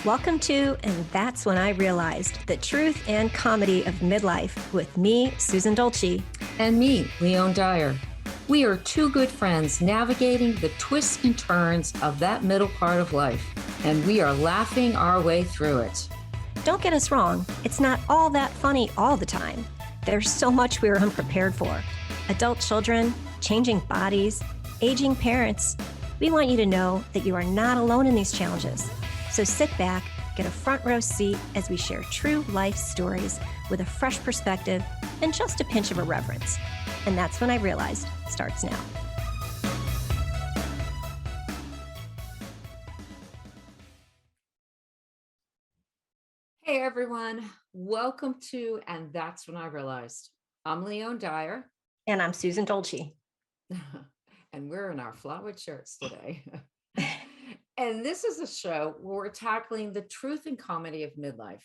Welcome to And That's When I Realized, the truth and comedy of midlife with me, Susan Dolci. And me, Leone Dyer. We are two good friends navigating the twists and turns of that middle part of life, and we are laughing our way through it. Don't get us wrong, it's not all that funny all the time. There's so much we are unprepared for. Adult children, changing bodies, aging parents. We want you to know that you are not alone in these challenges. So sit back, get a front row seat as we share true life stories with a fresh perspective and just a pinch of irreverence. And That's When I Realized starts now. Hey everyone, welcome to And That's When I Realized. I'm Leone Dyer. And I'm Susan Dolci. And we're in our flowered shirts today. And this is a show where we're tackling the truth and comedy of midlife.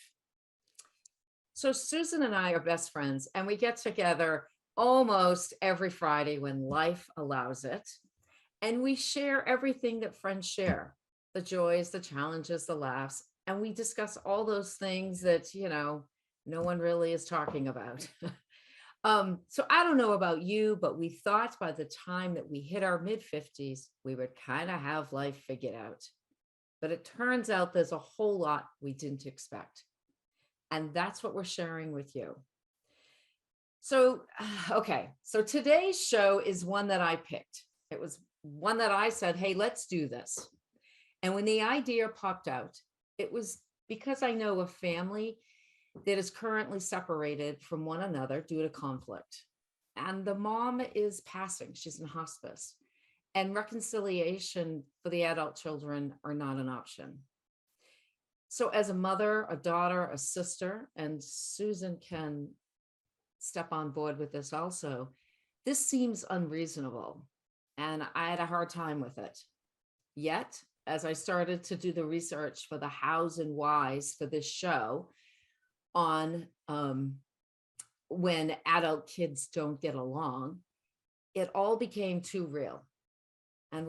So Susan and I are best friends, and we get together almost every Friday when life allows it. And we share everything that friends share, the joys, the challenges, the laughs. And we discuss all those things that, no one really is talking about. So I don't know about you, but we thought by the time that we hit our mid-50s, we would kind of have life figured out. But it turns out there's a whole lot we didn't expect. And that's what we're sharing with you. So, okay. So today's show is one that I picked. It was one that I said, hey, let's do this. And when the idea popped out, it was because I know a family that is currently separated from one another due to conflict. And the mom is passing, she's in hospice. And reconciliation for the adult children are not an option. So as a mother, a daughter, a sister, and Susan can step on board with this also, this seems unreasonable. And I had a hard time with it. Yet, as I started to do the research for the hows and whys for this show, on when adult kids don't get along, it all became too real. And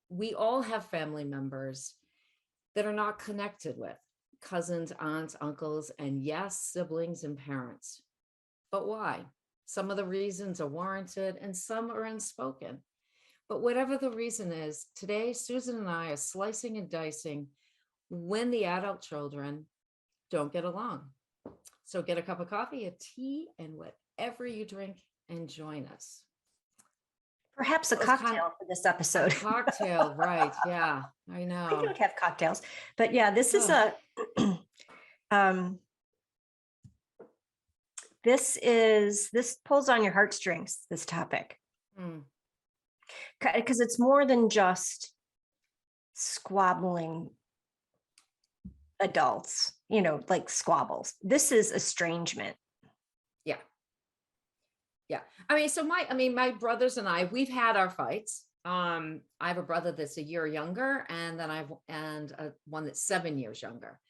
we all have family members that are not connected with cousins, aunts, uncles, and yes, siblings and parents. But why? Some of the reasons are warranted and some are unspoken. But whatever the reason is, today, Susan and I are slicing and dicing when the adult children don't get along. So get a cup of coffee, a tea, and whatever you drink, and join us. Perhaps a cocktail for this episode. A cocktail, right? Yeah, I know. I don't have cocktails, but yeah, this is this pulls on your heartstrings, this topic. Because it's more than just squabbling adults, like squabbles. This is estrangement. Yeah. My brothers and I, we've had our fights. I have a brother that's a year younger, and then one that's 7 years younger.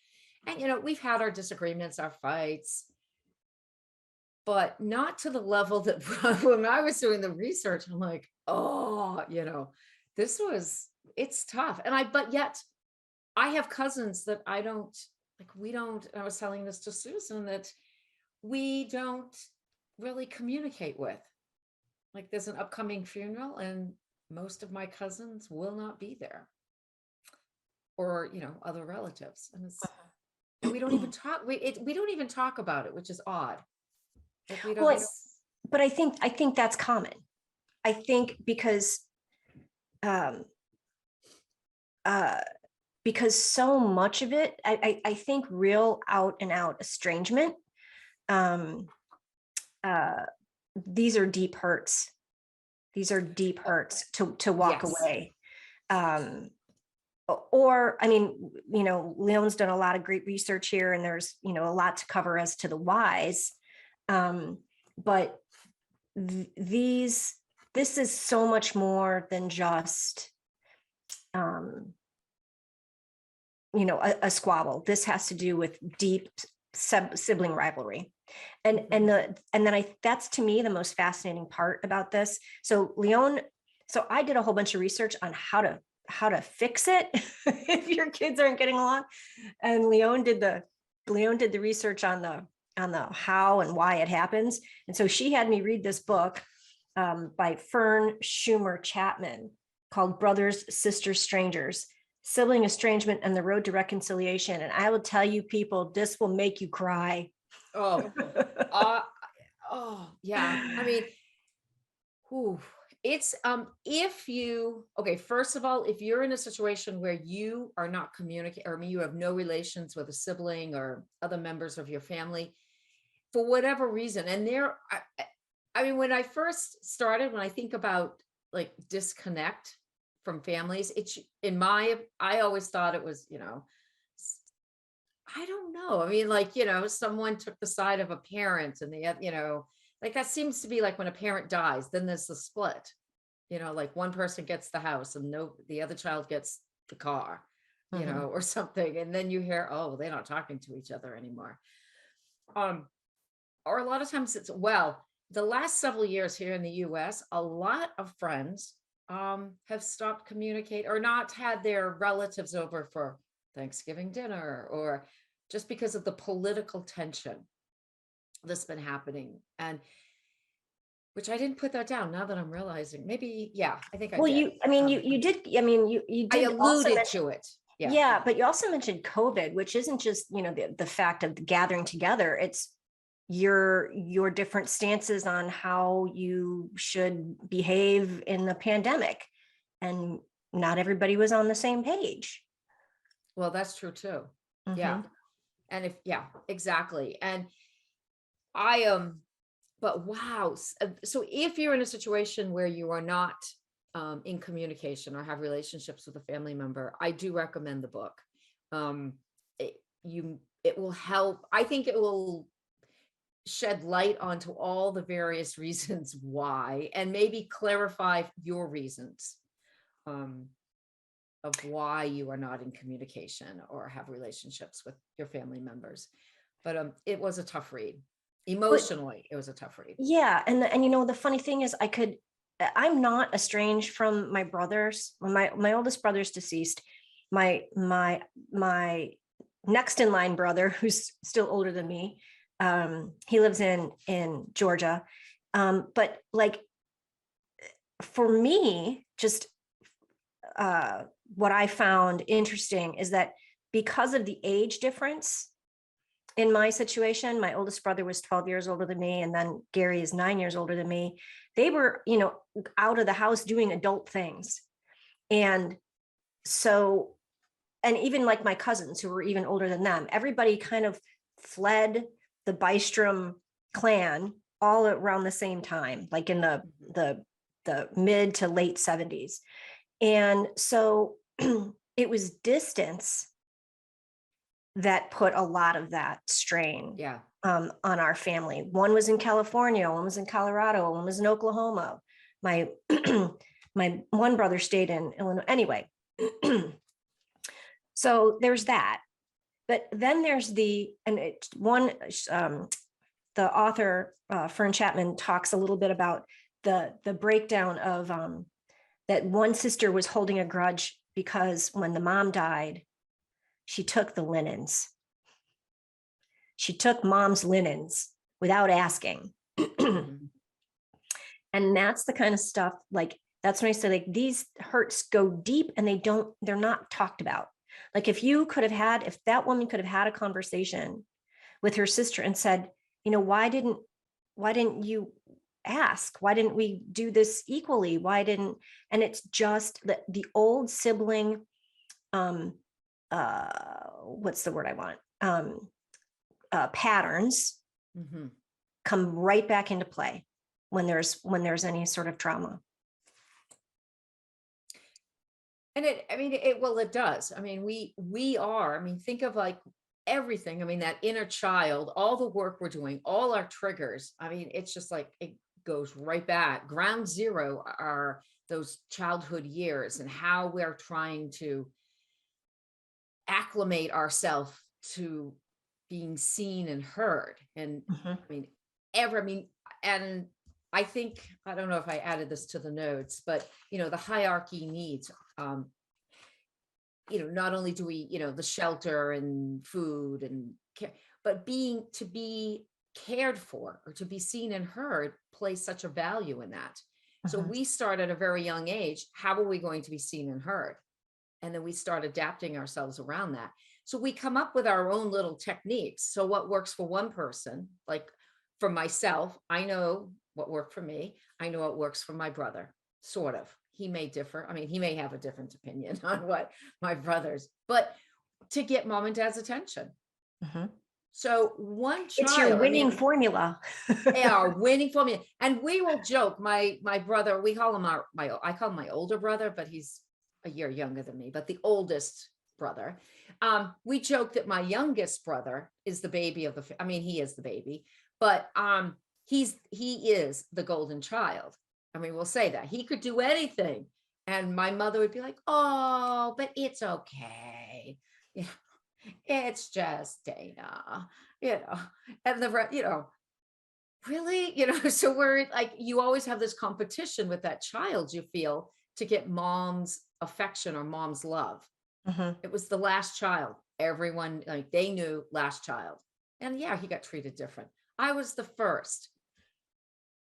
And, we've had our disagreements, our fights, but not to the level that when I was doing the research, I'm like, oh, it's tough. But yet I have cousins that I was telling this to Susan, that we don't really communicate with. Like, there's an upcoming funeral and most of my cousins will not be there, or other relatives, and we don't even talk. We don't even talk about it, which is odd. Like but I think that's common. I think because so much of it, I think real out and out estrangement, these are deep hurts. These are deep hurts to walk away. Leone's done a lot of great research here, and there's, a lot to cover as to the whys. But this is so much more than just, a squabble. This has to do with deep sibling rivalry. That's to me the most fascinating part about this. So I did a whole bunch of research on how to how to fix it if your kids aren't getting along. And Leone did the research on the how and why it happens. And so she had me read this book by Fern Schumer Chapman called Brothers, Sisters, Strangers, Sibling Estrangement and the Road to Reconciliation. And I will tell you, people, this will make you cry. Oh, oh yeah. I mean, whew. It's if you okay, first of all, if you're in a situation where you are not communicating, or I mean you have no relations with a sibling or other members of your family for whatever reason, and I mean, when I first started, when I think about like disconnect from families, it's I always thought it was, I don't know. I mean, like, someone took the side of a parent and like that seems to be like when a parent dies, then there's the split, like one person gets the house and the other child gets the car, or something. And then you hear, oh, they're not talking to each other anymore. Or a lot of times the last several years here in the US, a lot of friends have stopped communicating or not had their relatives over for Thanksgiving dinner, or just because of the political tension that's been happening. And which I didn't put that down now that I'm realizing. Maybe, yeah, I think I Well, did. you did. I mean, you I did also alluded to it. Yeah. Yeah, but you also mentioned COVID, which isn't just, the fact of the gathering together. It's your different stances on how you should behave in the pandemic. And not everybody was on the same page. Well, that's true too. Mhm. Yeah. And exactly. And but wow. So if you're in a situation where you are not in communication or have relationships with a family member, I do recommend the book. It, it will help. I think it will shed light onto all the various reasons why, and maybe clarify your reasons of why you are not in communication or have relationships with your family members. But it was a tough read. Emotionally, it was a tough read. Yeah, and the funny thing is, I'm not estranged from my brothers. When my oldest brother's deceased, my next in line brother, who's still older than me, he lives in Georgia. But like for me, just what I found interesting is that because of the age difference in my situation, my oldest brother was 12 years older than me, and then Gary is 9 years older than me. They were, out of the house doing adult things. And so, and even like my cousins who were even older than them, everybody kind of fled the Bystrom clan all around the same time, like in the mid to late 70s. And so it was distance that put a lot of that strain on our family. One was in California, one was in Colorado, one was in Oklahoma. My my one brother stayed in Illinois. Anyway, so there's that. But then there's the author Fern Chapman talks a little bit about the breakdown of that one sister was holding a grudge because when the mom died, she took the linens. She took mom's linens without asking. And that's the kind of stuff, like, that's when I say, like, these hurts go deep and they're not talked about. Like if that woman could have had a conversation with her sister and said, why didn't you ask? Why didn't we do this equally? And it's just the old sibling, what's the word I want? Patterns come right back into play when there's any sort of trauma. And it does. I mean, think of like everything. I mean, that inner child, all the work we're doing, all our triggers. I mean, it's just like, it goes right back. Ground zero are those childhood years and how we're trying to acclimate ourselves to being seen and heard. And and I think, I don't know if I added this to the notes, but the hierarchy needs, not only do we, the shelter and food and care, but to be cared for or to be seen and heard plays such a value in that. So we start at a very young age. How are we going to be seen and heard? And then we start adapting ourselves around that. So we come up with our own little techniques. So what works for one person, like for myself, I know what worked for me. I know what works for my brother, sort of. He may differ. I mean, he may have a different opinion on what my brother's, but to get mom and dad's attention. So one child, it's your winning formula. Our winning formula. And we will joke, my brother, we call him I call him my older brother, but he's a year younger than me, but the oldest brother. We joke that my youngest brother is the baby of he is the baby, but he is the golden child. I mean, we'll say that he could do anything. And my mother would be like, oh, but it's okay. Yeah. It's just Dana, and really, so we're like, you always have this competition with that child, you feel, to get mom's affection or mom's love. It was the last child. Everyone, like, they knew last child. And yeah, he got treated different. I was the first.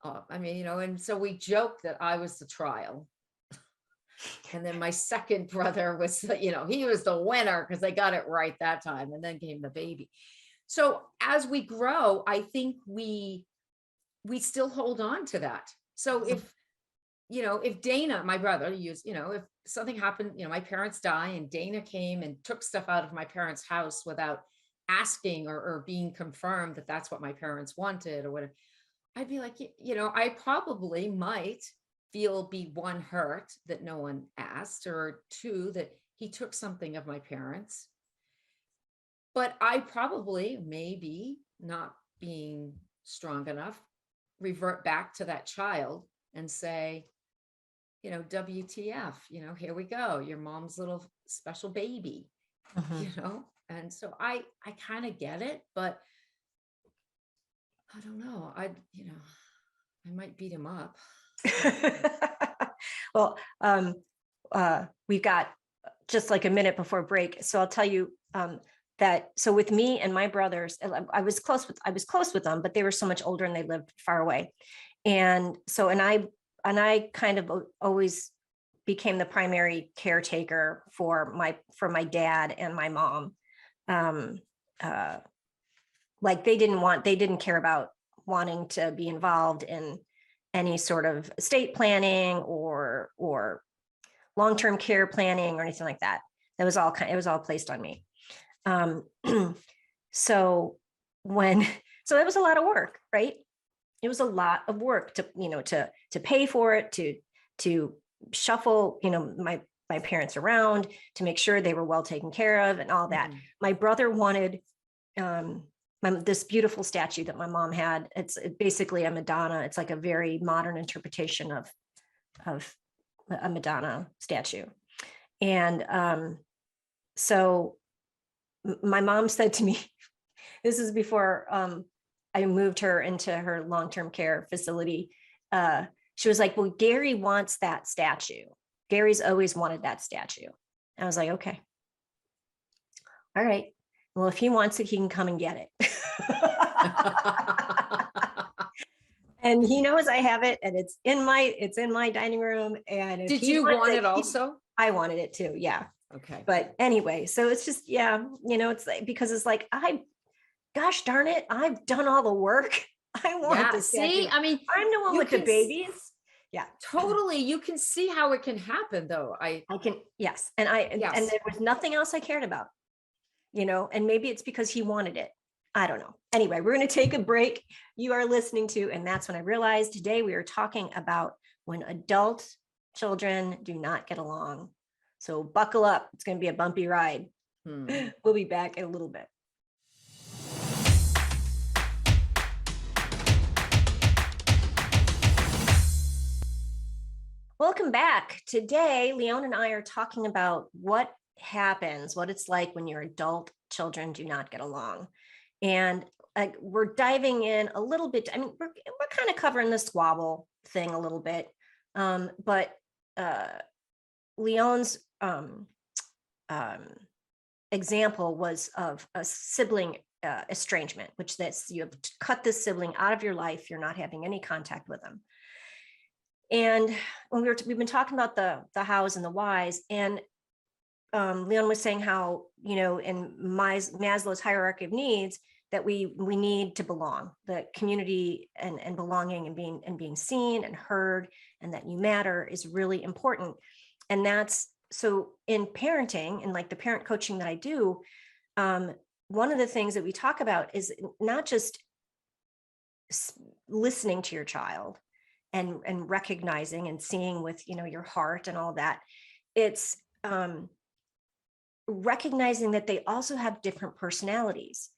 And so we joke that I was the trial. And then my second brother was, he was the winner because they got it right that time, and then came the baby. So as we grow, I think we still hold on to that. So if Dana, my brother, if something happened, my parents die and Dana came and took stuff out of my parents' house without asking or being confirmed that that's what my parents wanted or whatever, I'd be like, I probably might be one, hurt that no one asked, or two, that he took something of my parents. But I probably, maybe not being strong enough, revert back to that child and say, WTF, here we go, your mom's little special baby, and so I kind of get it, but I don't know, I might beat him up. Well, we've got just like a minute before break. So I'll tell you so with me and my brothers, I was close with them, but they were so much older and they lived far away. And so, and I kind of always became the primary caretaker for my dad and my mom. Like they didn't care about wanting to be involved in any sort of estate planning or long-term care planning or anything like that. It was all placed on me. So it was a lot of work, right? It was a lot of work to pay for it, to shuffle, my parents around, to make sure they were well taken care of and all that. My brother wanted this beautiful statue that my mom had. It's basically a Madonna. It's like a very modern interpretation of a Madonna statue. And so my mom said to me, this is before I moved her into her long-term care facility. She was like, well, Gary wants that statue. Gary's always wanted that statue. I was like, okay. All right. Well, if he wants it, he can come and get it. And he knows I have it, and it's in my dining room. And did you want it also? I wanted it too. Yeah. Okay. But anyway, so it's just, it's like, because it's like, gosh darn it, I've done all the work. I want to see. I mean, I'm the one with the babies. Yeah, totally. You can see how it can happen, though. I can. Yes, and and there was nothing else I cared about. And maybe it's because he wanted it. I don't know. Anyway, we're going to take a break. You are listening to, and that's when I realized today we are talking about when adult children do not get along. So buckle up. It's going to be a bumpy ride. We'll be back in a little bit. Welcome back. Today, Leone and I are talking about what happens, what it's like when your adult children do not get along. And we're diving in a little bit. I mean, we're kind of covering the squabble thing a little bit. But Leone's example was of a sibling estrangement, which that's you have cut this sibling out of your life. You're not having any contact with them. And when we've been talking about the hows and the whys, and Leone was saying how, in Maslow's hierarchy of needs, that we need to belong, the community and belonging and being seen and heard, and that you matter is really important. And that's so in parenting and like the parent coaching that I do, one of the things that we talk about is not just listening to your child and recognizing and seeing with, your heart and all that. It's recognizing that they also have different personalities.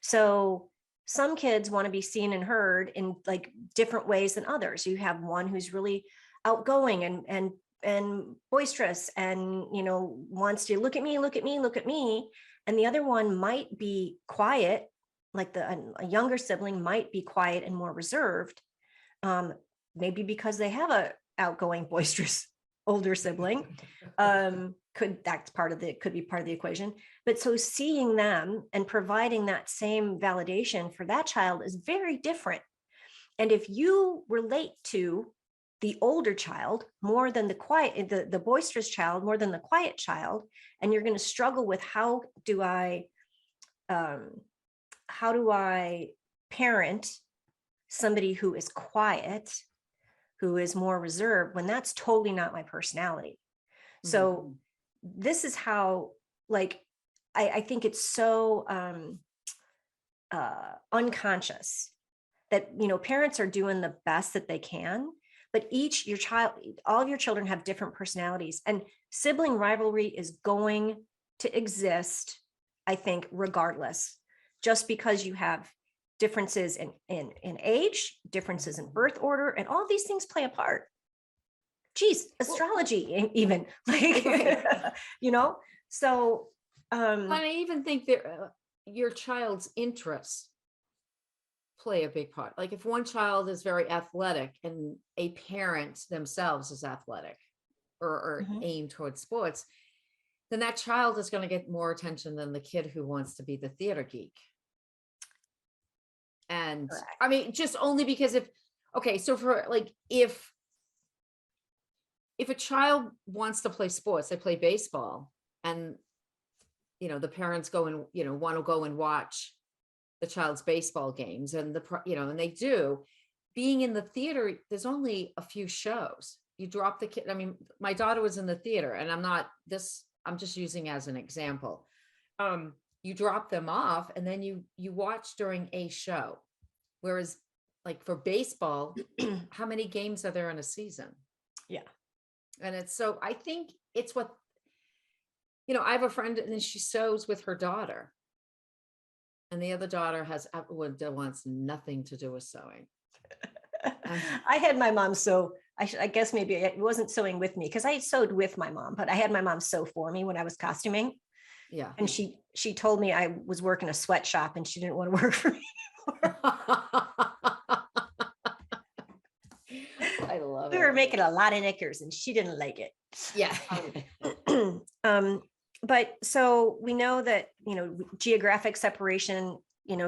So some kids want to be seen and heard in like different ways than others. You have one who's really outgoing and boisterous and, wants to look at me, look at me, look at me. And the other one might be quiet, like a younger sibling might be quiet and more reserved, maybe because they have a outgoing, boisterous older sibling. Could be part of the equation. But so seeing them and providing that same validation for that child is very different. And if you relate to the older child more than the boisterous child more than the quiet child, and you're going to struggle with how do I parent somebody who is quiet, who is more reserved, when that's totally not my personality. So this is how, like, I think it's so unconscious that, parents are doing the best that they can, but all of your children have different personalities, and sibling rivalry is going to exist, I think, regardless, just because you have differences in age, differences in birth order, and all these things play a part. Geez, astrology, even like, so. I even think that your child's interests play a big part. Like if one child is very athletic and a parent themselves is athletic or aimed towards sports, then that child is going to get more attention than the kid who wants to be the theater geek. And correct. I mean, just only because so for like, if a child wants to play sports, they play baseball, and the parents go and want to go and watch the child's baseball games, and and they do. Being in the theater, there's only a few shows. You drop the kid. I mean, my daughter was in the theater, and I'm just using as an example. You drop them off, and then you watch during a show. Whereas like for baseball, how many games are there in a season? Yeah. And I think it's what, I have a friend and she sews with her daughter, and the other daughter wants nothing to do with sewing. I had my mom sew. I guess maybe it wasn't sewing with me because I sewed with my mom, but I had my mom sew for me when I was costuming. Yeah. And she told me I was working a sweatshop and she didn't want to work for me anymore. I love it. We were making a lot of knickers and she didn't like it. Yeah. But so we know that, geographic separation,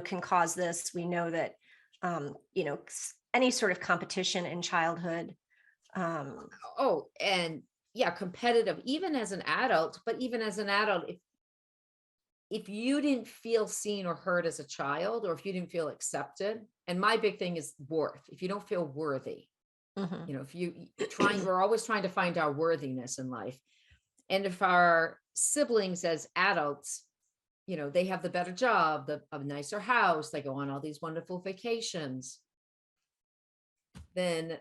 can cause this. We know that, any sort of competition in childhood. And yeah, competitive, even as an adult, but even as an adult, if you didn't feel seen or heard as a child, or if you didn't feel accepted, and my big thing is worth, if you don't feel worthy, if we're always trying to find our worthiness in life. And if our siblings as adults, they have the better job, a nicer house, they go on all these wonderful vacations, then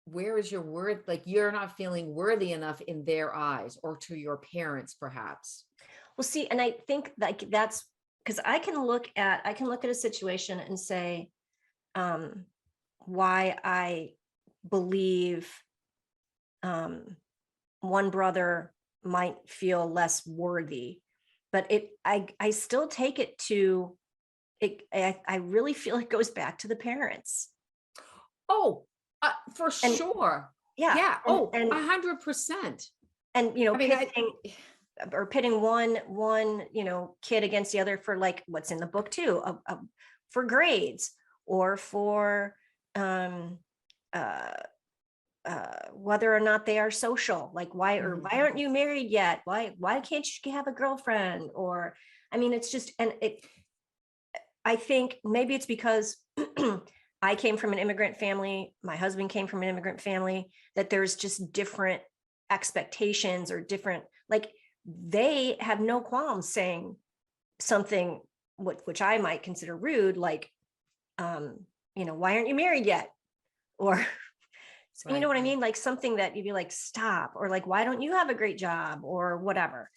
where is your worth? Like you're not feeling worthy enough in their eyes, or to your parents, perhaps. Well, see, and I think like that's because I can look at a situation and say, why I believe one brother might feel less worthy, but I still take it to it. I really feel it goes back to the parents. Oh, sure. Yeah. Yeah. And 100%. And or pitting one, kid against the other for like what's in the book too, for grades or for whether or not they are social, like why aren't you married yet? Why can't you have a girlfriend? Or, I mean, it's just, I think maybe it's because I came from an immigrant family, my husband came from an immigrant family, that there's just different expectations or different, like they have no qualms saying something which I might consider rude, like, why aren't you married yet? Or you know what I mean? Like something that you'd be like, stop, or like, why don't you have a great job or whatever?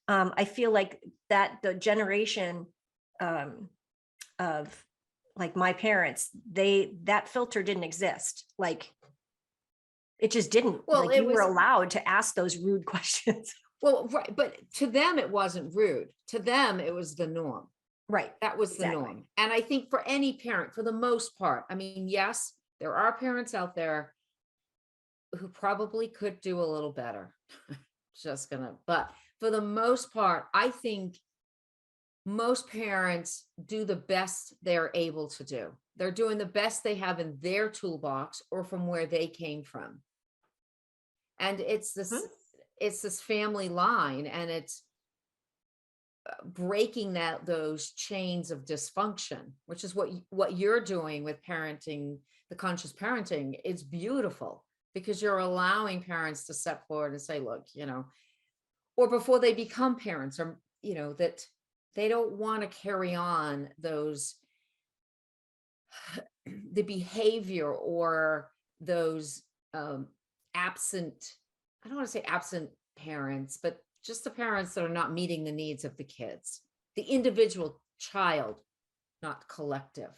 I feel like that the generation of like my parents, that filter didn't exist. Like it just didn't. Well, like you were allowed to ask those rude questions. Well, right. But to them, it wasn't rude. To them, it was the norm. Right. That was the norm. And I think for any parent, for the most part, I mean, yes, there are parents out there who probably could do a little better. But for the most part, I think most parents do the best they're able to do. They're doing the best they have in their toolbox or from where they came from. And it's this family line, and it's breaking those chains of dysfunction, which is what you're doing with parenting, the conscious parenting. It's beautiful because you're allowing parents to step forward and say, look, or before they become parents, or, that they don't want to carry on the behavior or those absent, I don't want to say absent parents, but just the parents that are not meeting the needs of the kids, the individual child, not collective.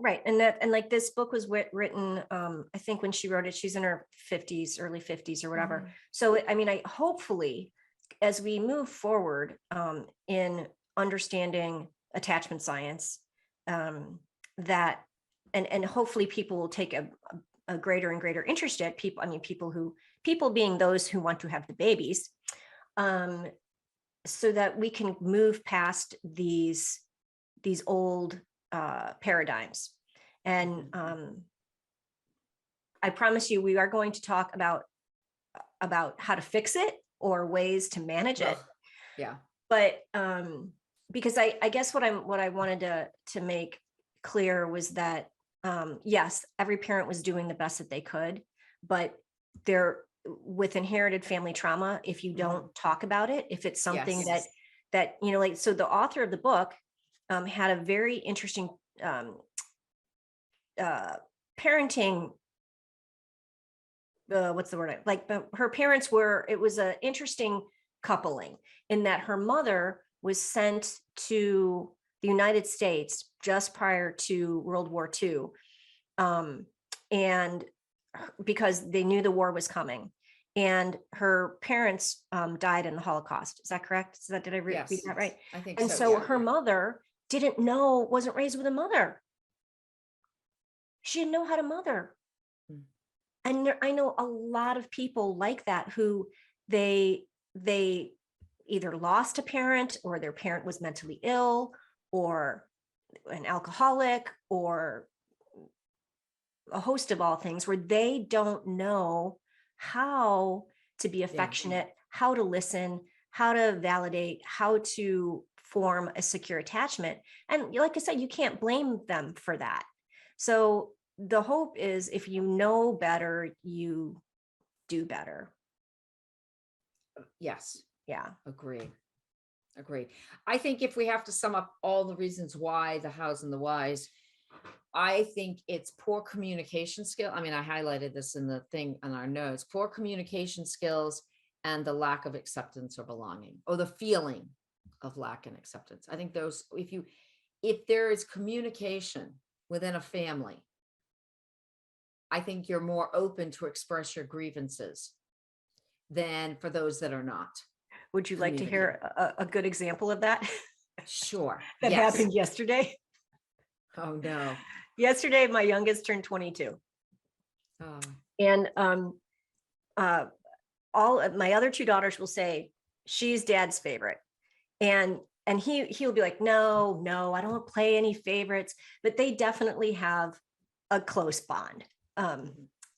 Right. And like this book was written, I think when she wrote it, she's in her 50s, early 50s or whatever. So, I mean, hopefully as we move forward in understanding attachment science, that, and hopefully people will take a greater and greater interest at people. I mean, people being those who want to have the babies, so that we can move past these old paradigms. And I promise you, we are going to talk about how to fix it or ways to manage it. Yeah. But because I guess what I wanted to make clear was that yes, every parent was doing the best that they could, but with inherited family trauma, if you don't talk about it, if it's something that like, so the author of the book had a very interesting parenting, what's the word? Like her parents it was an interesting coupling in that her mother was sent to the United States just prior to World War II. And because they knew the war was coming, and her parents died in the Holocaust. Is that correct? Did I read that right? I think and so her mother wasn't raised with a mother. She didn't know how to mother. And I know a lot of people like that who they either lost a parent, or their parent was mentally ill, or an alcoholic, or a host of all things, where they don't know how to be affectionate, how to listen, how to validate, how to form a secure attachment. And like I said, you can't blame them for that. So the hope is, if you know better, you do better. Yes. Yeah. Agree. I think if we have to sum up all the reasons why, the hows and the whys, I think it's poor communication skill. I mean, I highlighted this in the thing on our notes: poor communication skills and the lack of acceptance or belonging, or the feeling of lack and acceptance. I think those, if there is communication within a family, I think you're more open to express your grievances than for those that are not. Would you like to hear a good example of that? Sure. That happened yesterday. Oh no. Yesterday, my youngest turned 22. Oh. And all of my other two daughters will say she's dad's favorite. And he'll be like, no, I don't play any favorites, but they definitely have a close bond.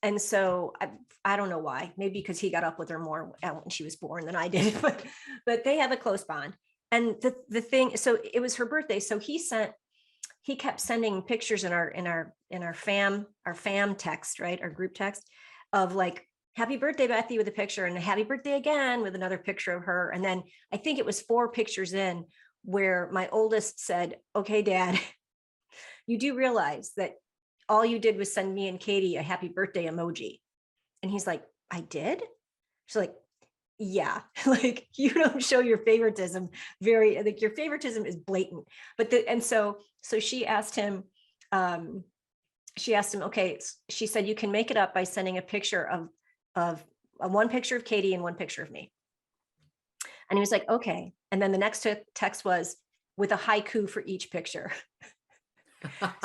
And so I don't know why, maybe because he got up with her more when she was born than I did, but they have a close bond. And the thing, so it was her birthday. So he kept sending pictures in our fam text, right? Our group text of like, happy birthday, Bethy, with a picture, and happy birthday again with another picture of her. And then I think it was 4 pictures in where my oldest said, okay, Dad, you do realize that all you did was send me and Katie a happy birthday emoji. And he's like, I did? She's like, yeah, like you don't show your favoritism like your favoritism is blatant. But so she asked him, okay, she said, you can make it up by sending a picture of one picture of Katie and one picture of me. And he was like, okay. And then the next text was with a haiku for each picture.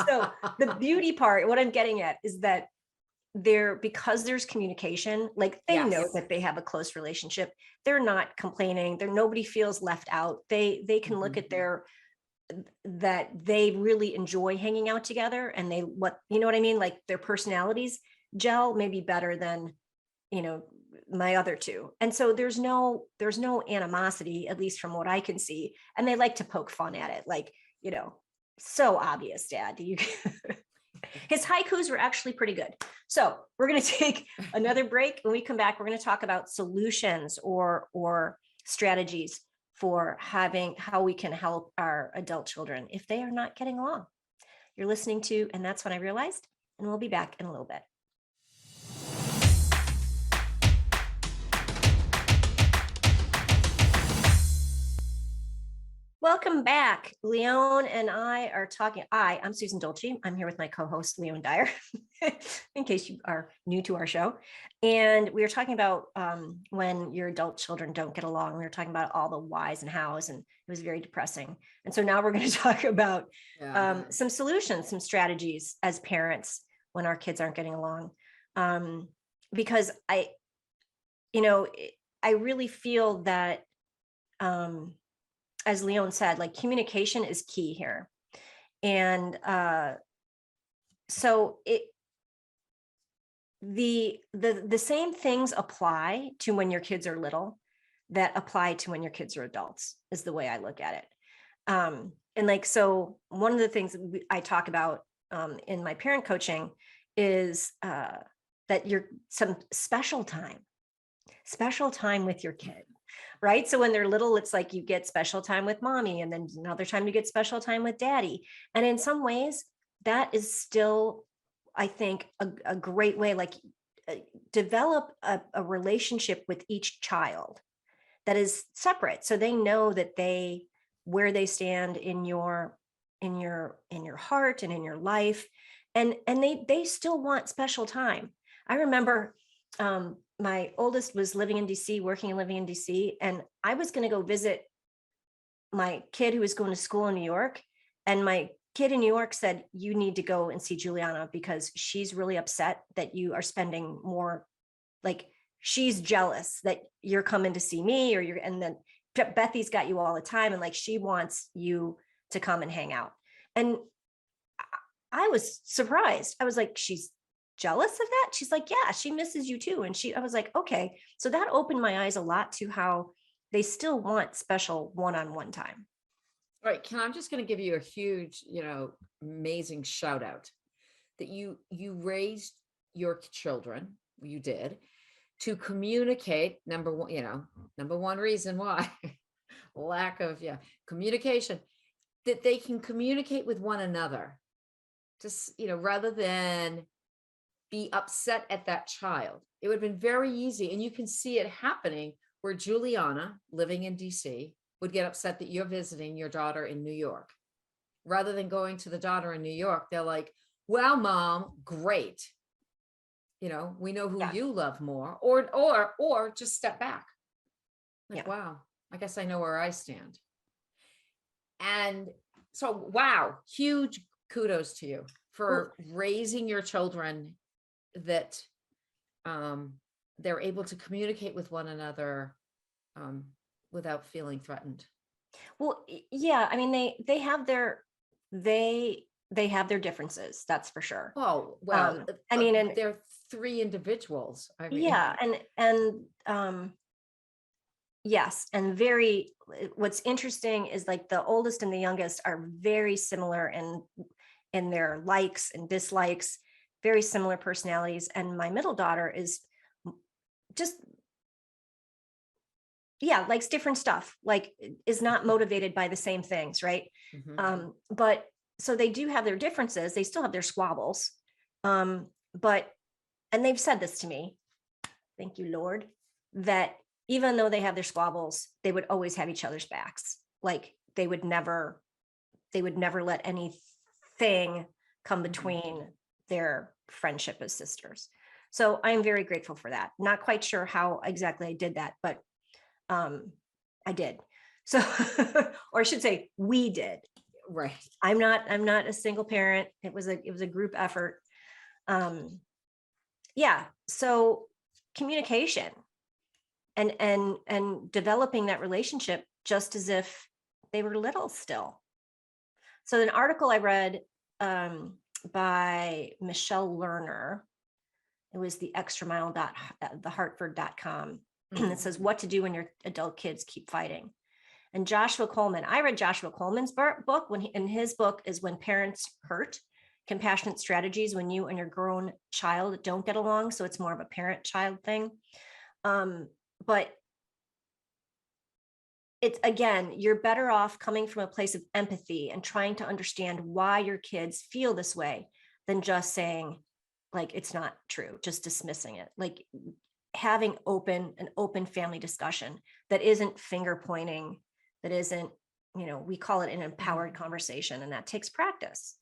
So the beauty part, what I'm getting at is that because there's communication, like they know that they have a close relationship. They're not complaining. Nobody feels left out. They can look at that they really enjoy hanging out together, and you know what I mean? Like their personalities gel maybe better than, my other 2. And so there's no animosity, at least from what I can see. And they like to poke fun at it. Like, so obvious, Dad. His haikus were actually pretty good. So we're going to take another break. When we come back, we're going to talk about solutions or strategies for how we can help our adult children if they are not getting along. You're listening to And That's When I Realized, and we'll be back in a little bit. Welcome back. Leone and I are talking. I'm Susan Dolci. I'm here with my co-host, Leone Dyer, in case you are new to our show. And we were talking about when your adult children don't get along. We were talking about all the whys and hows, and it was very depressing. And so now we're going to talk about some solutions, some strategies as parents when our kids aren't getting along. Because I really feel that as Leone said, like communication is key here. And so the same things apply to when your kids are little that apply to when your kids are adults, is the way I look at it. And like, so one of the things I talk about in my parent coaching is that some special time with your kid. Right. So when they're little, it's like you get special time with mommy, and then another time you get special time with daddy. And in some ways, that is still, I think, a great way, like develop a relationship with each child that is separate. So they know that where they stand in your heart and in your life. And they still want special time. I remember, my oldest was living in DC, working and living in DC. And I was going to go visit my kid who was going to school in New York. And my kid in New York said, you need to go and see Juliana because she's really upset that you are spending more, like she's jealous that you're coming to see me, and then Bethy's got you all the time. And like, she wants you to come and hang out. And I was surprised. I was like, she's jealous of that? She's like, yeah, she misses you too. And I was like, okay. So that opened my eyes a lot to how they still want special one-on-one time. All right, I'm just going to give you a huge, amazing shout out that you raised your children, you did, to communicate. Number one reason why lack of communication, that they can communicate with one another, just rather than be upset at that child. It would have been very easy, and you can see it happening where Juliana, living in DC, would get upset that you're visiting your daughter in New York. Rather than going to the daughter in New York, they're like, well, Mom, great. We know who you love more, or just step back. Like, wow, I guess I know where I stand. And so, wow, huge kudos to you for raising your children that they're able to communicate with one another without feeling threatened? Well, yeah, I mean, they have their differences, that's for sure. Oh, well, I mean, and they're three individuals. I mean, yeah, and yes, and what's interesting is like the oldest and the youngest are very similar in their likes and dislikes, very similar personalities. And my middle daughter is just, yeah, likes different stuff, like is not motivated by the same things, right? mhm. But so they do have their differences, they still have their squabbles. But and they've said this to me, thank you, Lord, that even though they have their squabbles, they would always have each other's backs. Like they would never let anything come between their friendship as sisters. So I'm very grateful for that. Not quite sure how exactly I did that, but I did. So, or I should say, we did. Right. I'm not a single parent. It was a group effort. Yeah. So communication and developing that relationship just as if they were little still. So an article I read by Michelle Lerner, it was the extra mile thehartford.com. It says what to do when your adult kids keep fighting. And Joshua Coleman, I read Joshua Coleman's book in his book is When Parents Hurt, Compassionate Strategies When You and Your Grown Child Don't Get Along. So it's more of a parent-child thing. But it's, again, you're better off coming from a place of empathy and trying to understand why your kids feel this way than just saying, like, it's not true, just dismissing it. Like having an open family discussion that isn't finger pointing, that isn't, we call it an empowered conversation, and that takes practice.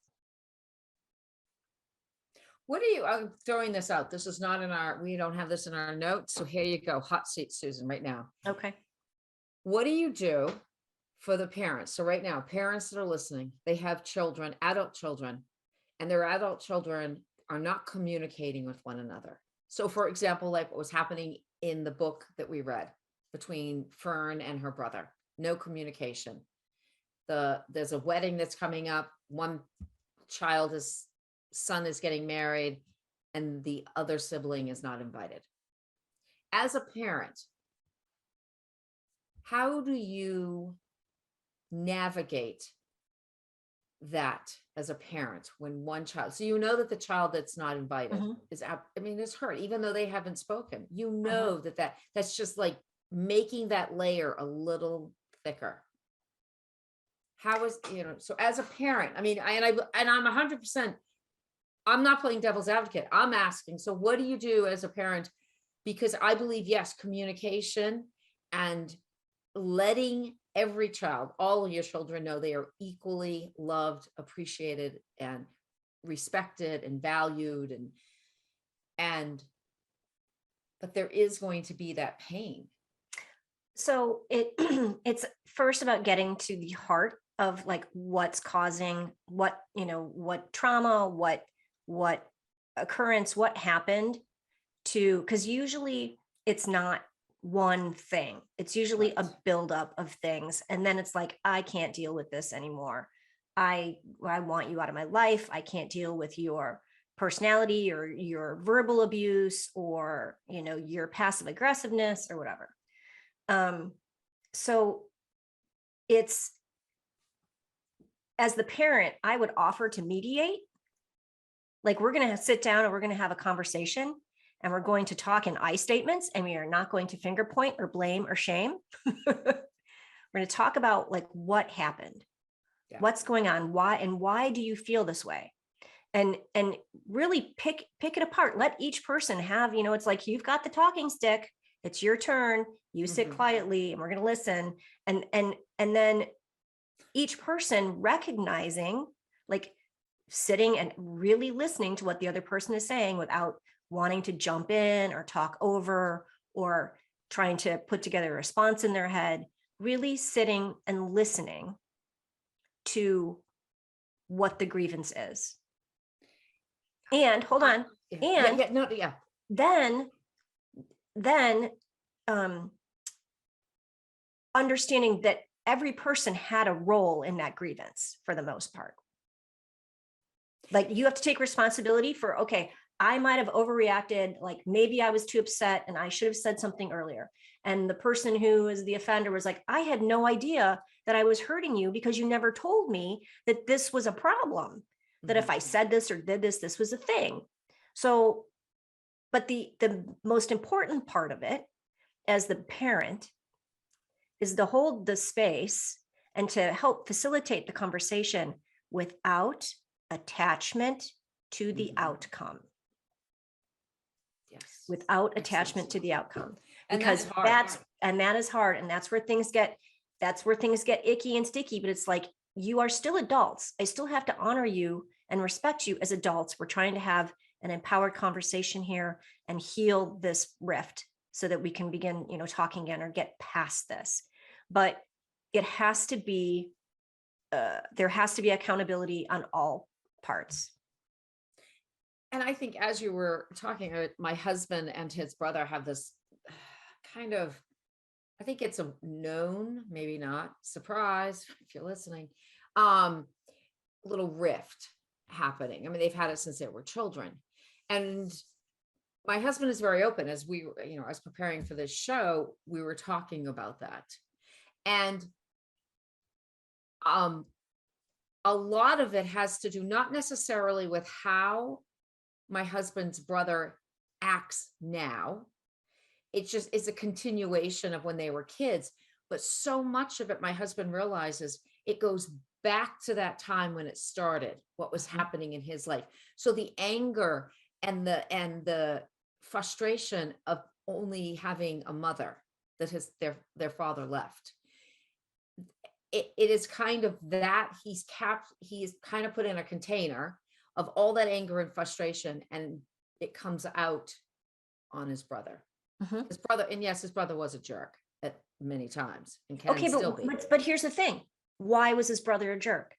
I'm throwing this out. This is not we don't have this in our notes. So here you go. Hot seat, Susan, right now. Okay. What do you do for the parents? So right now, parents that are listening, they have children, adult children, and their adult children are not communicating with one another. So for example, like what was happening in the book that we read between Fern and her brother, no communication. There's a wedding that's coming up. One son is getting married and the other sibling is not invited. As a parent, how do you navigate that as a parent when one child, so that the child that's not invited is hurt, even though they haven't spoken, that's just like making that layer a little thicker. How is, so as a parent, I mean, I'm 100%, I'm not playing devil's advocate. I'm asking, so what do you do as a parent? Because I believe, yes, communication and letting every child, all of your children, know they are equally loved, appreciated, and respected and valued, but there is going to be that pain. So it's first about getting to the heart of like what's causing what trauma, what occurrence, what happened because usually it's not one thing. It's usually a buildup of things. And then it's like, I can't deal with this anymore. I want you out of my life. I can't deal with your personality or your verbal abuse or, your passive aggressiveness or whatever. So it's, as the parent, I would offer to mediate. Like we're going to sit down and we're going to have a conversation and we're going to talk in I statements and we are not going to finger point or blame or shame. We're going to talk about like what happened, what's going on, why do you feel this way? And really pick it apart. Let each person have, it's like, you've got the talking stick. It's your turn. You sit quietly and we're going to listen. And then each person recognizing, like sitting and really listening to what the other person is saying without wanting to jump in or talk over or trying to put together a response in their head, really sitting and listening to what the grievance is. And hold on. Then understanding that every person had a role in that grievance for the most part. Like you have to take responsibility for, okay, I might have overreacted. Like maybe I was too upset and I should have said something earlier. And the person who is the offender was like, I had no idea that I was hurting you because you never told me that this was a problem, that if I said this or did this, this was a thing. So, but the most important part of it as the parent is to hold the space and to help facilitate the conversation without attachment to the outcome. Yes. Without attachment to the outcome. And Because that's hard. that is hard. And that's where things get icky and sticky. But it's like, you are still adults. I still have to honor you and respect you as adults. We're trying to have an empowered conversation here and heal this rift so that we can begin, talking again or get past this. But it has to be, there has to be accountability on all parts. And I think as you were talking, my husband and his brother have this kind of, I think it's a known, maybe not, surprise if you're listening, little rift happening. I mean, they've had it since they were children. And my husband is very open. As we, I was preparing for this show, we were talking about that. And a lot of it has to do not necessarily with how my husband's brother acts now. It's a continuation of when they were kids, but so much of it, my husband realizes it goes back to that time when it started, what was happening in his life. So the anger and the frustration of only having a mother that their father left. It is kind of that he's kind of put in a container of all that anger and frustration, and it comes out on his brother. His brother, and yes, his brother was a jerk at many times and can still be. But here's the thing. Why was his brother a jerk?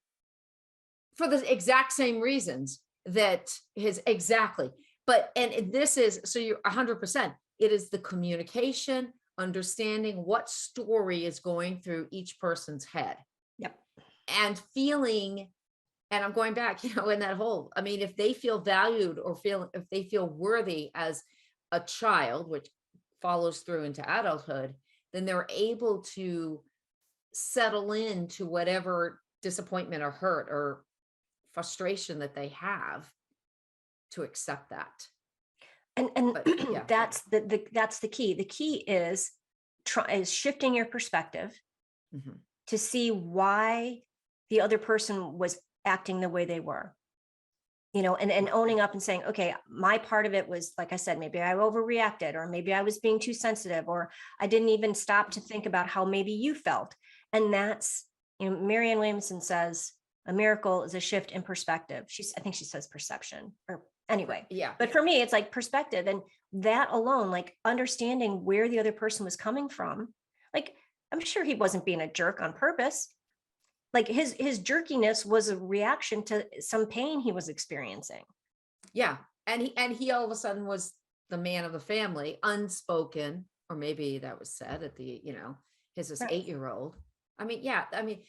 For the exact same reasons that exactly. But, and this is, so you're 100%, it is the communication, understanding what story is going through each person's head. Yep. And feeling, and I'm going back, in that whole, I mean, if they feel valued or if they feel worthy as a child, which follows through into adulthood, then they're able to settle into whatever disappointment or hurt or frustration that they have to accept that. And yeah, that's the key. The key is shifting your perspective to see why the other person was acting the way they were. And owning up and saying, okay, my part of it was, like I said, maybe I overreacted, or maybe I was being too sensitive, or I didn't even stop to think about how maybe you felt. And that's, Marianne Williamson says, a miracle is a shift in perspective. I think she says perception, or anyway. Yeah. But for me, it's like perspective, and that alone, like understanding where the other person was coming from. Like, I'm sure he wasn't being a jerk on purpose. Like his jerkiness was a reaction to some pain he was experiencing. Yeah. And he all of a sudden was the man of the family, unspoken, or maybe that was said at the, his 8-year-old. I mean, yeah. I mean,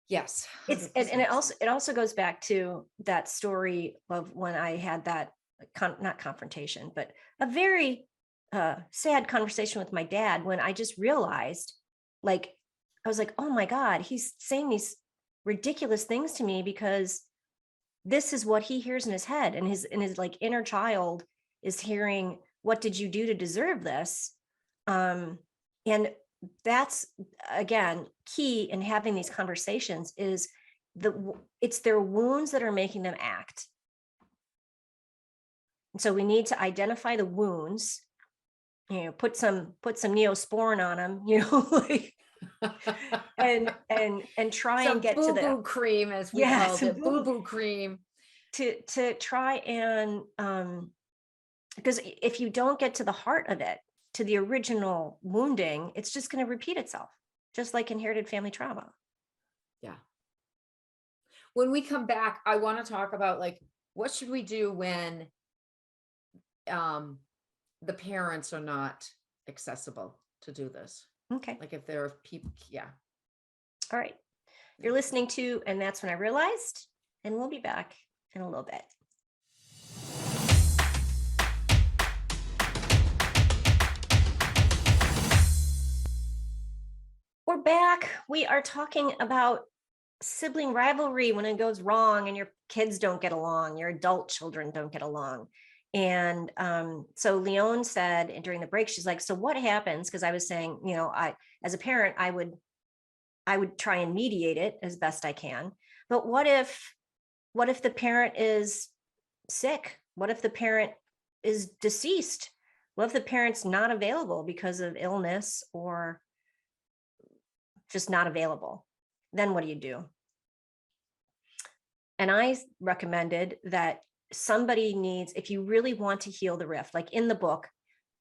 yes. It's, and it also goes back to that story of when I had that not confrontation, but a very sad conversation with my dad, when I just realized, like, I was like, oh my God, he's saying these ridiculous things to me because this is what he hears in his head, and his like inner child is hearing, what did you do to deserve this? And that's, again, key in having these conversations is it's their wounds that are making them act. And so we need to identify the wounds, put some Neosporin on them, like, and try and get to the boo-boo cream, as we called it, boo-boo cream, to try and because if you don't get to the heart of it, to the original wounding, it's just going to repeat itself, just like inherited family trauma. Yeah. When we come back, I want to talk about, like, what should we do when the parents are not accessible to do this? Okay. Like if there are people, yeah. All right. You're listening to And That's When I Realized, and we'll be back in a little bit. We're back. We are talking about sibling rivalry when it goes wrong and your kids don't get along, your adult children don't get along. And so Leone said during the break, she's like, so what happens? Because I was saying, as a parent, I would try and mediate it as best I can. But what if the parent is sick? What if the parent is deceased? What if the parent's not available because of illness or just not available? Then what do you do? And I recommended that somebody needs, if you really want to heal the rift, like in the book,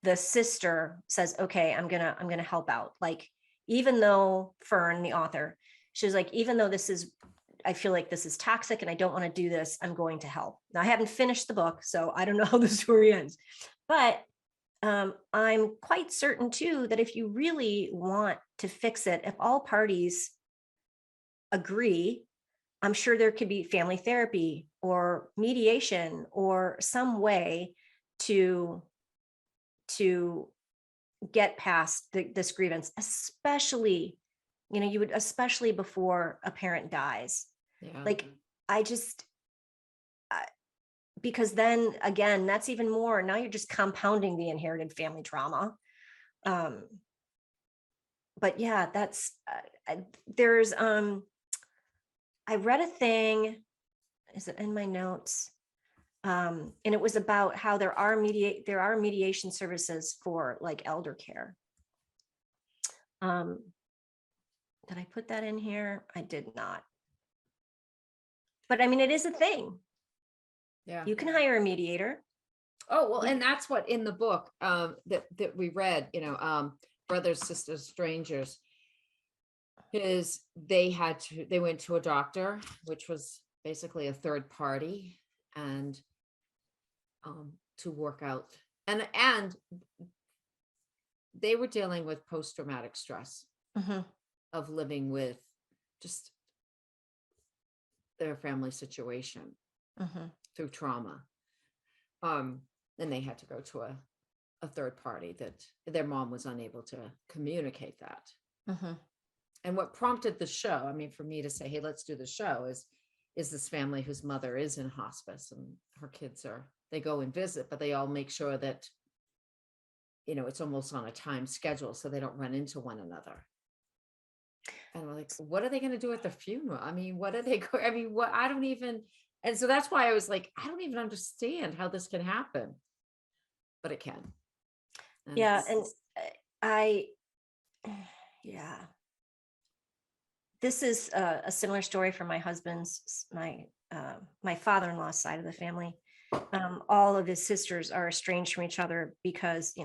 the sister says, okay, I'm gonna help out. Like, even though Fern, the author, she was like, even though I feel like this is toxic and I don't want to do this, I'm going to help. Now I haven't finished the book, so I don't know how the story ends, but I'm quite certain too, that if you really want to fix it, if all parties agree, I'm sure there could be family therapy or mediation or some way to get past this grievance, especially, you would, especially before a parent dies. Yeah. Like, because then again, that's even more, now you're just compounding the inherited family trauma. But yeah, that's, there's, I read a thing, is it in my notes? And it was about how there are mediation services for like elder care. Did I put that in here? I did not. But I mean, it is a thing. Yeah. You can hire a mediator. Oh, well, and that's what in the book that we read, Brothers, Sisters, Strangers, they went to a doctor, which was basically a third party, and to work out, and they were dealing with post-traumatic stress of living with just their family situation through trauma. And they had to go to a third party that their mom was unable to communicate that. And what prompted the show, I mean, for me to say, hey, let's do the show, is this family whose mother is in hospice and her kids they go and visit, but they all make sure that, it's almost on a time schedule so they don't run into one another. And we're like, what are they going to do at the funeral? I mean, what are they I mean, what, I don't even, and so that's why I was like, I don't even understand how this can happen, but it can. And yeah. And this is a similar story from my husband's, my father-in-law's side of the family. All of his sisters are estranged from each other because,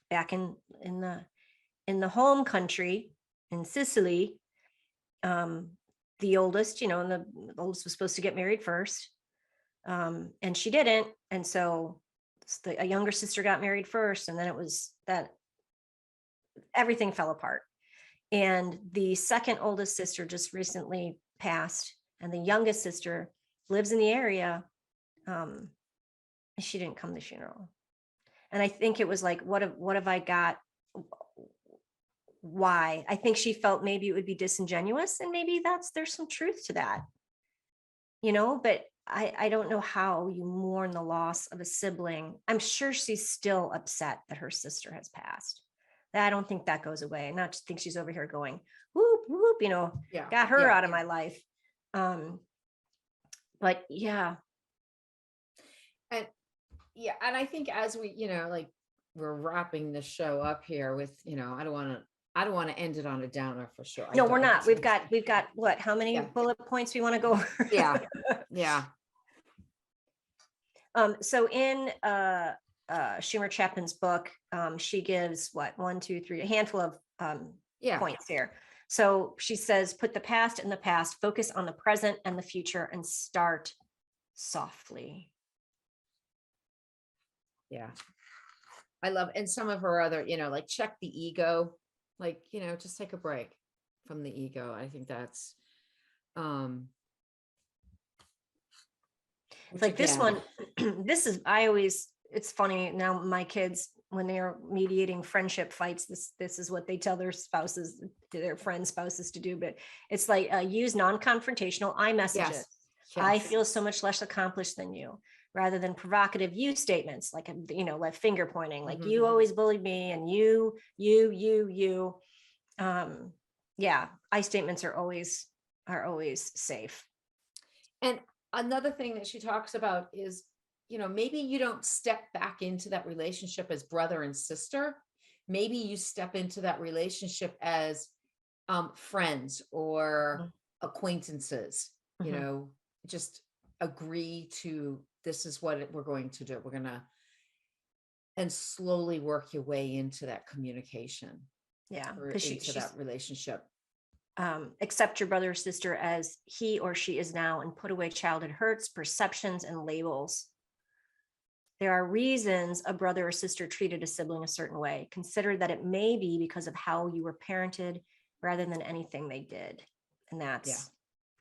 back in the home country in Sicily, the oldest, and the oldest was supposed to get married first, and she didn't, and so a younger sister got married first, and then it was that everything fell apart. And the second oldest sister just recently passed, and the youngest sister lives in the area. She didn't come to the funeral. And I think it was like, what have I got? Why? I think she felt maybe it would be disingenuous, and maybe there's some truth to that, but I don't know how you mourn the loss of a sibling. I'm sure she's still upset that her sister has passed. I don't think that goes away. Not to think she's over here going, whoop, whoop, got her out of my life. But yeah. And I think as we, like we're wrapping the show up here with, I don't want to end it on a downer for sure. No, we're not. We've got what, how many bullet points we want to go over? Yeah. Yeah. So in Schumer Chapman's book, she gives a handful of points here. So she says, put the past in the past, focus on the present and the future, and start softly. Yeah. I love, and some of her other, like check the ego. Like, just take a break from the ego. I think that's, which like this again, one, it's funny now, my kids, when they're mediating friendship fights, this is what they tell their spouses, to their friends' spouses to do. But it's like, use non-confrontational I messages. yes, I yes. feel so much less accomplished than you, rather than provocative you statements, like, like finger pointing, like you always bullied me, and you. Yeah, I statements are always safe. And another thing that she talks about is, maybe you don't step back into that relationship as brother and sister. Maybe you step into that relationship as friends or acquaintances, just agree to, this is what we're going to do. We're going to, and slowly work your way into that communication. Yeah, Or because into that relationship. Accept your brother or sister as he or she is now, and put away childhood hurts, perceptions, and labels. There are reasons a brother or sister treated a sibling a certain way. Consider that it may be because of how you were parented rather than anything they did. And that's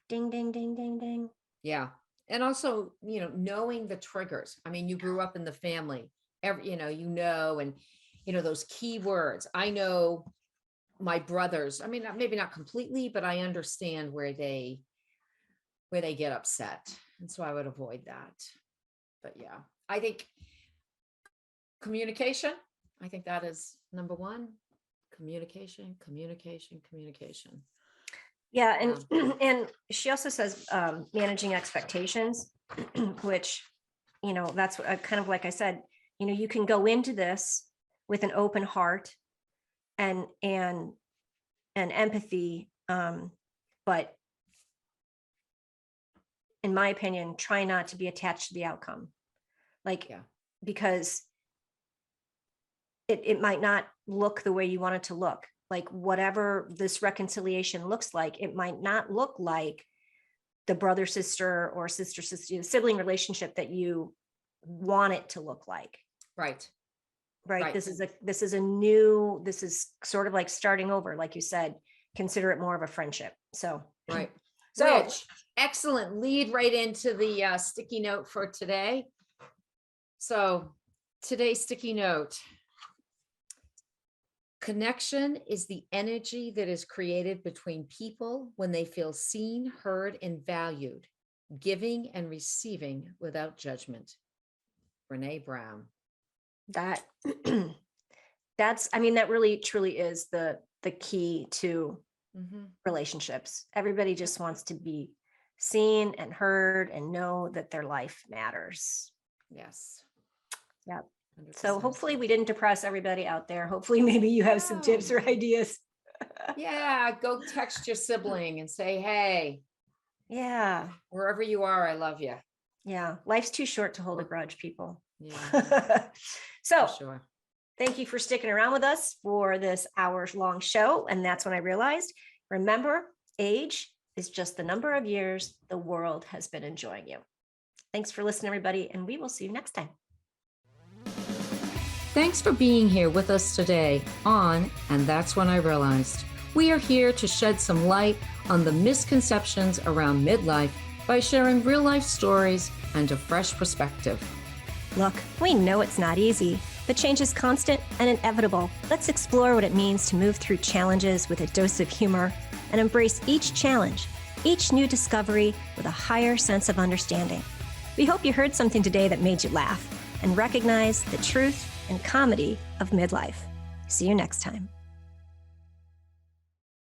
ding, ding, ding, ding, ding. Yeah. And also, knowing the triggers. I mean, you grew up in the family, and, those key words. I know my brothers, I mean, maybe not completely, but I understand where they get upset. And so I would avoid that. But yeah, I think communication, I think that is number one. Communication. Yeah. And, and she also says, managing expectations, which, that's what, kind of like I said, you can go into this with an open heart and empathy. But in my opinion, try not to be attached to the outcome. Like, because it might not look the way you want it to look. Like, whatever this reconciliation looks like, it might not look like the brother sister or sister sibling relationship that you want it to look like. Right. This is sort of like starting over. Like you said, consider it more of a friendship. So right. So Which, excellent lead right into the sticky note for today. So today's sticky note: connection is the energy that is created between people when they feel seen, heard, and valued, giving and receiving without judgment. Brene Brown. That that really truly is the key to relationships. Everybody just wants to be seen and heard and know that their life matters. Yes. Yep. 100%. So hopefully we didn't depress everybody out there. Hopefully maybe you have some tips or ideas. Yeah. Go text your sibling and say, hey. Yeah. Wherever you are, I love you. Yeah. Life's too short to hold a grudge, people. Yeah. So sure. Thank you for sticking around with us for this hour-long show. And that's when I realized, remember, age is just the number of years the world has been enjoying you. Thanks for listening, everybody, and we will see you next time. Thanks for being here with us today on And That's When I Realized. We are here to shed some light on the misconceptions around midlife by sharing real-life stories and a fresh perspective. Look, we know it's not easy, but change is constant and inevitable. Let's explore what it means to move through challenges with a dose of humor and embrace each challenge, each new discovery with a higher sense of understanding. We hope you heard something today that made you laugh and recognize the truth and comedy of midlife. See you next time.